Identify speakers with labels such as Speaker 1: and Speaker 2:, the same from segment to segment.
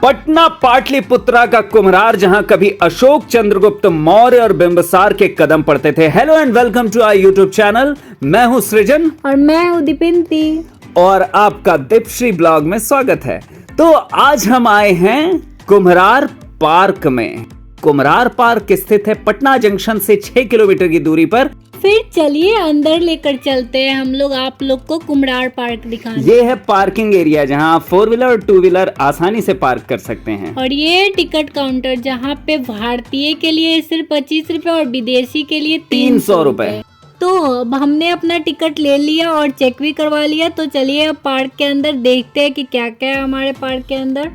Speaker 1: पटना पाटलिपुत्रा का कुम्हरार, जहां कभी अशोक चंद्रगुप्त मौर्य और बिंबिसार के कदम पड़ते थे। Hello and welcome to our YouTube channel. मैं हूं सृजन
Speaker 2: और मैं हूं दीपिंती
Speaker 1: और आपका दीपश्री ब्लॉग में स्वागत है। तो आज हम आए हैं कुम्हरार पार्क में। कुम्हरार पार्क स्थित है पटना जंक्शन से 6 किलोमीटर की दूरी पर।
Speaker 2: फिर चलिए अंदर लेकर चलते हैं हम लोग आप लोग को कुम्हरार पार्क दिखाने।
Speaker 1: ये है पार्किंग एरिया जहां आप 4 व्हीलर और 2 व्हीलर आसानी से पार्क कर सकते हैं।
Speaker 2: और ये टिकट काउंटर जहाँ पे भारतीय के लिए सिर्फ 25 रुपए और विदेशी के लिए 300 रुपए। तो अब हमने अपना टिकट ले लिया और चेक भी करवा लिया। तो चलिए अब पार्क के अंदर देखते हैं कि क्या क्या है हमारे पार्क के अंदर।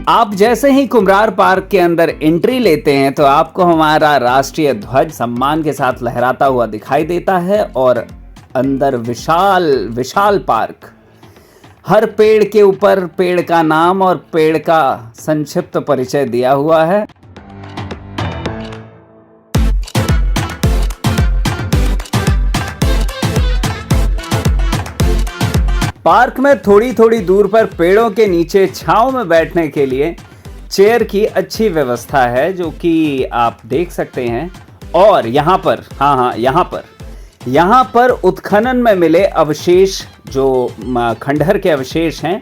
Speaker 1: आप जैसे ही कुम्हरार पार्क के अंदर एंट्री लेते हैं तो आपको हमारा राष्ट्रीय ध्वज सम्मान के साथ लहराता हुआ दिखाई देता है और अंदर विशाल विशाल पार्क। हर पेड़ के ऊपर पेड़ का नाम और पेड़ का संक्षिप्त परिचय दिया हुआ है। पार्क में थोड़ी थोड़ी दूर पर पेड़ों के नीचे छांव में बैठने के लिए चेयर की अच्छी व्यवस्था है, जो कि आप देख सकते हैं। और यहाँ पर यहाँ पर उत्खनन में मिले अवशेष, जो खंडहर के अवशेष हैं,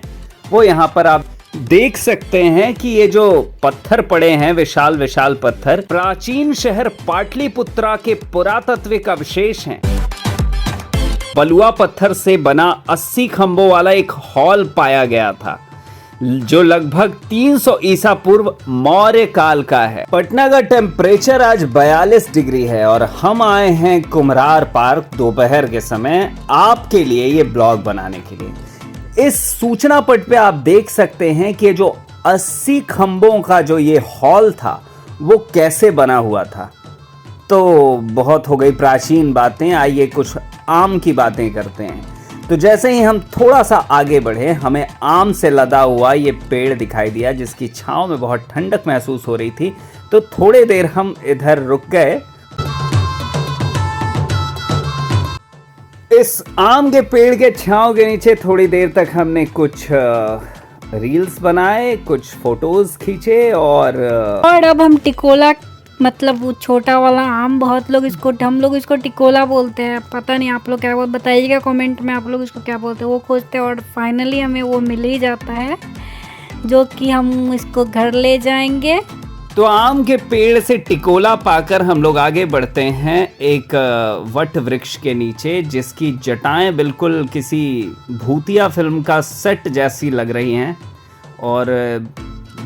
Speaker 1: वो यहाँ पर आप देख सकते हैं कि ये जो पत्थर पड़े हैं, विशाल विशाल पत्थर, प्राचीन शहर पाटलिपुत्रा के पुरातात्विक अवशेष हैं। बलुआ पत्थर से बना 80 खंभों वाला एक हॉल पाया गया था, जो लगभग 300 ईसा पूर्व मौर्य काल का है। पटना का टेम्परेचर आज 42 डिग्री है और हम आए हैं कुम्हरार पार्क दोपहर के समय आपके लिए ये ब्लॉग बनाने के लिए। इस सूचना पट पे आप देख सकते हैं कि जो 80 खंभों का जो ये हॉल था वो कैसे बना हुआ था। तो बहुत हो गई प्राचीन बातें, आइए कुछ आम की बातें करते हैं। तो जैसे ही हम थोड़ा सा आगे बढ़े, हमें आम से लदा हुआ ये पेड़ दिखाई दिया, जिसकी छांव में बहुत ठंडक महसूस हो रही थी। तो थोड़ी देर हम इधर रुक गए। इस आम के पेड़ के छांव के नीचे थोड़ी देर तक हमने कुछ रील्स बनाए, कुछ फोटोज खींचे और
Speaker 2: अब हम टिकोला, मतलब वो छोटा वाला आम, बहुत लोग इसको, हम लोग इसको टिकोला बोलते हैं, पता नहीं आप लोग क्या बोलते, बताइएगा कमेंट में आप लोग इसको क्या बोलते हैं। वो खोजते हैं और फाइनली हमें वो मिल ही जाता है, जो कि हम इसको घर ले जाएंगे।
Speaker 1: तो आम के पेड़ से टिकोला पाकर हम लोग आगे बढ़ते हैं एक वट वृक्ष के नीचे, जिसकी जटाएं बिल्कुल किसी भूतिया फिल्म का सेट जैसी लग रही हैं। और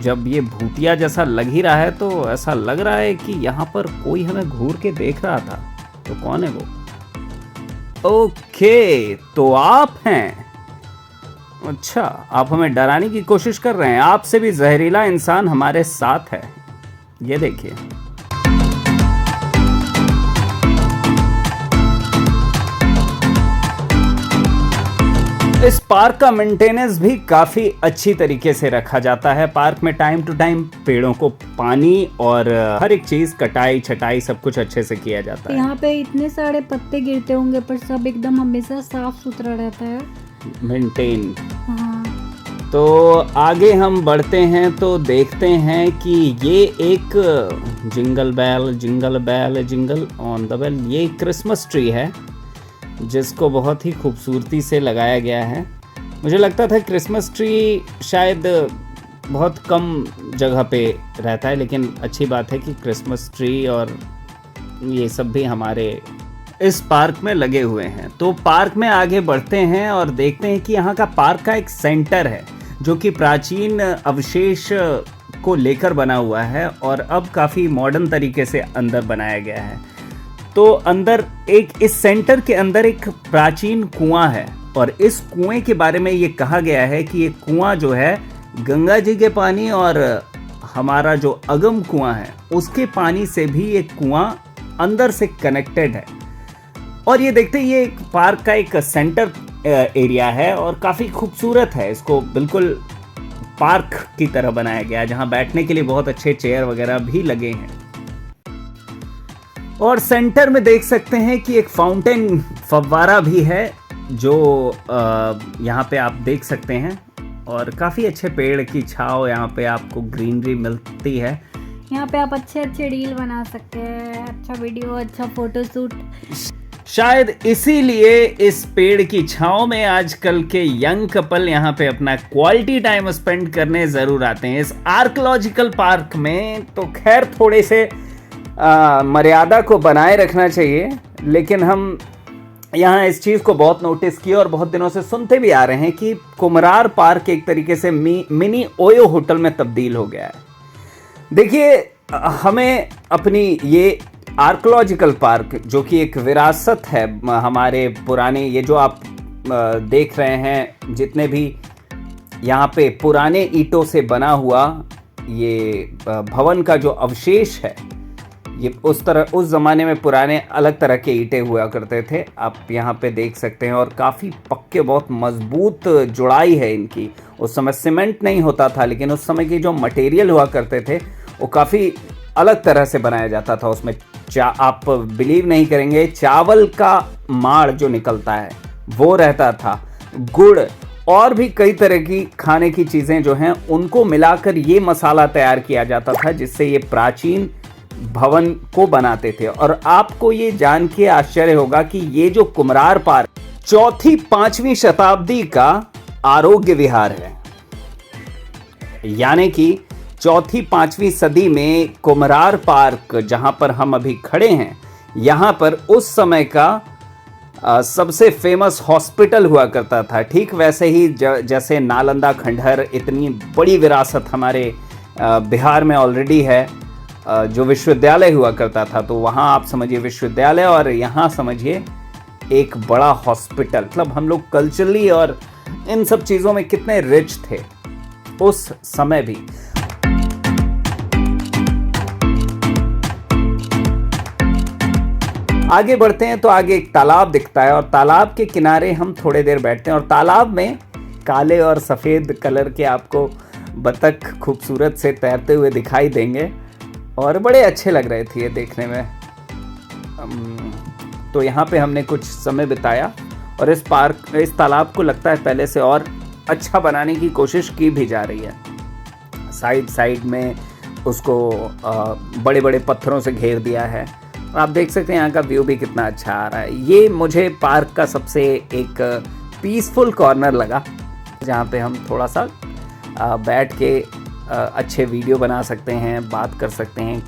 Speaker 1: जब ये भूतिया जैसा लग ही रहा है तो ऐसा लग रहा है कि यहाँ पर कोई हमें घूर के देख रहा था। तो कौन है वो? ओके, तो आप हैं। अच्छा, आप हमें डराने की कोशिश कर रहे हैं। आपसे भी जहरीला इंसान हमारे साथ है, ये देखिए। इस पार्क का मेंटेनेंस भी काफी अच्छी तरीके से रखा जाता है। पार्क में टाइम टू टाइम पेड़ों को पानी और हर एक चीज, कटाई छटाई, सब कुछ अच्छे से किया जाता है।
Speaker 2: यहाँ पे इतने सारे पत्ते गिरते होंगे पर सब एकदम हमेशा साफ सुथरा रहता है, मेंटेन। हाँ।
Speaker 1: तो आगे हम बढ़ते हैं तो देखते हैं कि ये एक jingle bell jingle on the bell, ये क्रिसमस ट्री है, जिसको बहुत ही खूबसूरती से लगाया गया है। मुझे लगता था क्रिसमस ट्री शायद बहुत कम जगह पे रहता है, लेकिन अच्छी बात है कि क्रिसमस ट्री और ये सब भी हमारे इस पार्क में लगे हुए हैं। तो पार्क में आगे बढ़ते हैं और देखते हैं कि यहाँ का पार्क का एक सेंटर है, जो कि प्राचीन अवशेष को लेकर बना हुआ है और अब काफ़ी मॉडर्न तरीके से अंदर बनाया गया है। तो अंदर इस सेंटर के अंदर एक प्राचीन कुआं है और इस कुएं के बारे में ये कहा गया है कि ये कुआं जो है गंगा जी के पानी और हमारा जो अगम कुआं है उसके पानी से भी ये कुआं अंदर से कनेक्टेड है। और ये देखते हैं, ये एक पार्क का एक सेंटर एरिया है और काफ़ी खूबसूरत है। इसको बिल्कुल पार्क की तरह बनाया गया है, जहाँ बैठने के लिए बहुत अच्छे चेयर वगैरह भी लगे हैं। और सेंटर में देख सकते हैं कि एक फाउंटेन, फव्वारा भी है जो यहाँ पे आप देख सकते हैं, और काफ़ी अच्छे पेड़ की छांव यहाँ पे आपको ग्रीनरी मिलती है।
Speaker 2: यहाँ पे आप अच्छे अच्छे रील बना सकते हैं, अच्छा वीडियो, अच्छा फोटोशूट।
Speaker 1: शायद इसीलिए इस पेड़ की छांव में आजकल के यंग कपल यहाँ पे अपना क्वालिटी टाइम स्पेंड करने ज़रूर आते हैं इस आर्कियोलॉजिकल पार्क में। तो खैर थोड़े से मर्यादा को बनाए रखना चाहिए, लेकिन हम यहाँ इस चीज़ को बहुत नोटिस किया और बहुत दिनों से सुनते भी आ रहे हैं कि कुमरार पार्क एक तरीके से मिनी ओयो होटल में तब्दील हो गया है। देखिए, हमें अपनी ये आर्कियोलॉजिकल पार्क जो कि एक विरासत है हमारे पुराने, ये जो आप देख रहे हैं जितने भी यहाँ पे पुराने ईंटों से बना हुआ ये भवन का जो अवशेष है, ये उस ज़माने में पुराने अलग तरह के ईंटें हुआ करते थे, आप यहाँ पे देख सकते हैं। और काफ़ी पक्के, बहुत मजबूत जुड़ाई है इनकी। उस समय सीमेंट नहीं होता था, लेकिन उस समय की जो मटेरियल हुआ करते थे वो काफ़ी अलग तरह से बनाया जाता था। उसमें आप बिलीव नहीं करेंगे, चावल का माड़ जो निकलता है वो रहता था, गुड़ और भी कई तरह की खाने की चीज़ें जो हैं उनको मिलाकर ये मसाला तैयार किया जाता था, जिससे ये प्राचीन भवन को बनाते थे। और आपको ये जान के आश्चर्य होगा कि ये जो कुमरार पार्क 4वीं-5वीं शताब्दी का आरोग्य विहार है, यानी कि 4वीं-5वीं सदी में कुमरार पार्क जहां पर हम अभी खड़े हैं, यहां पर उस समय का सबसे फेमस हॉस्पिटल हुआ करता था। ठीक वैसे ही जैसे नालंदा खंडहर इतनी बड़ी विरासत हमारे बिहार में ऑलरेडी है, जो विश्वविद्यालय हुआ करता था, तो वहाँ आप समझिए विश्वविद्यालय और यहाँ समझिए एक बड़ा हॉस्पिटल। मतलब हम लोग कल्चरली और इन सब चीज़ों में कितने रिच थे उस समय भी। आगे बढ़ते हैं तो आगे एक तालाब दिखता है, और तालाब के किनारे हम थोड़े देर बैठते हैं, और तालाब में काले और सफ़ेद कलर के आपको बतख खूबसूरत से तैरते हुए दिखाई देंगे और बड़े अच्छे लग रहे थे ये देखने में। तो यहाँ पे हमने कुछ समय बिताया, और इस तालाब को लगता है पहले से और अच्छा बनाने की कोशिश की भी जा रही है। साइड में उसको बड़े बड़े पत्थरों से घेर दिया है, और आप देख सकते हैं यहाँ का व्यू भी कितना अच्छा आ रहा है। ये मुझे पार्क का सबसे एक पीसफुल कॉर्नर लगा, जहाँ पे हम थोड़ा सा बैठ के अच्छे वीडियो बना सकते हैं, बात कर सकते हैं।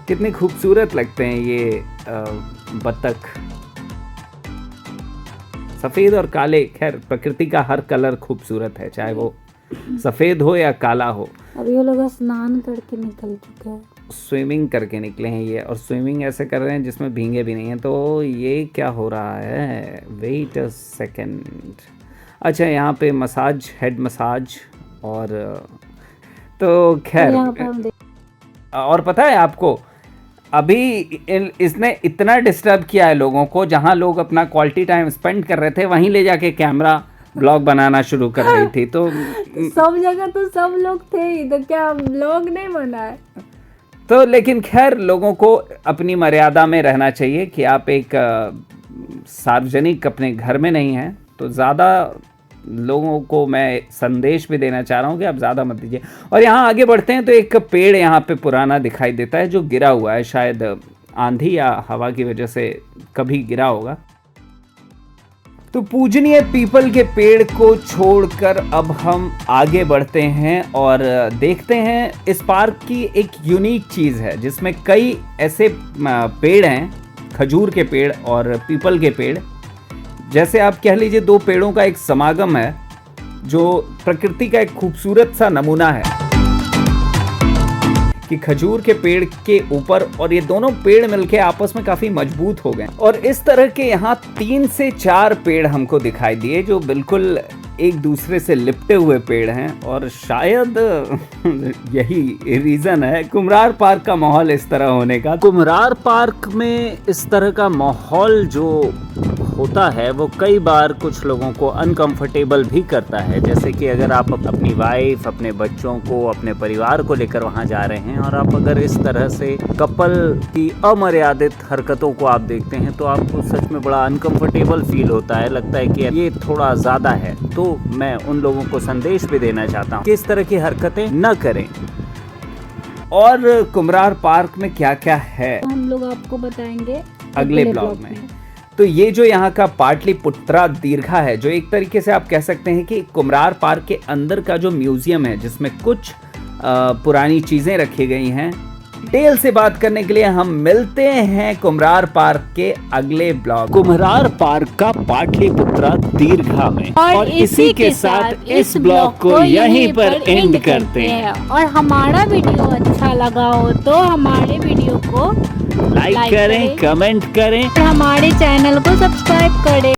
Speaker 1: कितने खूबसूरत लगते हैं ये बतख, सफ़ेद और काले। खैर प्रकृति का हर कलर खूबसूरत है, चाहे वो सफ़ेद हो या काला हो।
Speaker 2: अब ये लोग स्नान करके निकल चुके हैं,
Speaker 1: स्विमिंग करके निकले हैं ये, और स्विमिंग ऐसे कर रहे हैं जिसमें भींगे भी नहीं हैं। तो ये क्या हो रहा है, वेट अ सेकेंड। अच्छा, यहाँ पे मसाज, हेड मसाज, और तो खैर, और पता है आपको अभी इसने इतना डिस्टर्ब किया है लोगों को, जहां लोग अपना क्वालिटी टाइम स्पेंड कर रहे थे वहीं ले जाके कैमरा ब्लॉग बनाना शुरू कर रही थी। तो
Speaker 2: सब जगह तो सब लोग थे, इधर क्या ब्लॉग नहीं बना है।
Speaker 1: तो लेकिन खैर लोगों को अपनी मर्यादा में रहना चाहिए कि आप एक सार्वजनिक अपने घर में नहीं हैं, तो ज़्यादा लोगों को मैं संदेश भी देना चाह रहा हूँ कि आप ज़्यादा मत दीजिए। और यहाँ आगे बढ़ते हैं तो एक पेड़ यहाँ पे पुराना दिखाई देता है जो गिरा हुआ है, शायद आंधी या हवा की वजह से कभी गिरा होगा। तो पूजनीय पीपल के पेड़ को छोड़कर अब हम आगे बढ़ते हैं और देखते हैं इस पार्क की एक यूनिक चीज़ है जिसमें कई ऐसे पेड़ हैं, खजूर के पेड़ और पीपल के पेड़, जैसे आप कह लीजिए दो पेड़ों का एक समागम है जो प्रकृति का एक खूबसूरत सा नमूना है कि खजूर के पेड़ के ऊपर, और ये दोनों पेड़ मिलके आपस में काफी मजबूत हो गए। और इस तरह के यहाँ 3 से 4 पेड़ हमको दिखाई दिए जो बिल्कुल एक दूसरे से लिपटे हुए पेड़ हैं और शायद यही रीजन है कुम्हरार पार्क का माहौल इस तरह होने का। कुम्हरार पार्क में इस तरह का माहौल जो होता है वो कई बार कुछ लोगों को अनकंफर्टेबल भी करता है। जैसे कि अगर आप अपनी वाइफ, अपने बच्चों को, अपने परिवार को लेकर वहां जा रहे हैं और आप अगर इस तरह से कपल की अमर्यादित हरकतों को आप देखते हैं तो आपको सच में बड़ा अनकंफर्टेबल फील होता है, लगता है कि ये थोड़ा ज़्यादा है। तो मैं उन लोगों को संदेश भी देना चाहता हूँ कि इस तरह की हरकतें न करें। और कुम्हरार पार्क में क्या क्या है
Speaker 2: हम लोग आपको बताएंगे
Speaker 1: अगले ब्लॉग में। तो ये जो यहाँ का पाटलिपुत्रा दीर्घा है, जो एक तरीके से आप कह सकते हैं कि कुम्हरार पार्क के अंदर का जो म्यूजियम है जिसमें कुछ पुरानी चीजें रखी गई हैं। डिटेल से बात करने के लिए हम मिलते हैं कुम्हरार पार्क के अगले ब्लॉग कुम्हरार पार्क का पाटलिपुत्रा दीर्घा में। और इसी के साथ इस ब्लॉग को यहीं पर एंड करते हैं।
Speaker 2: और हमारा वीडियो अच्छा लगा हो तो हमारे वीडियो को
Speaker 1: लाइक करें, कमेंट करें
Speaker 2: और हमारे चैनल को सब्सक्राइब करें।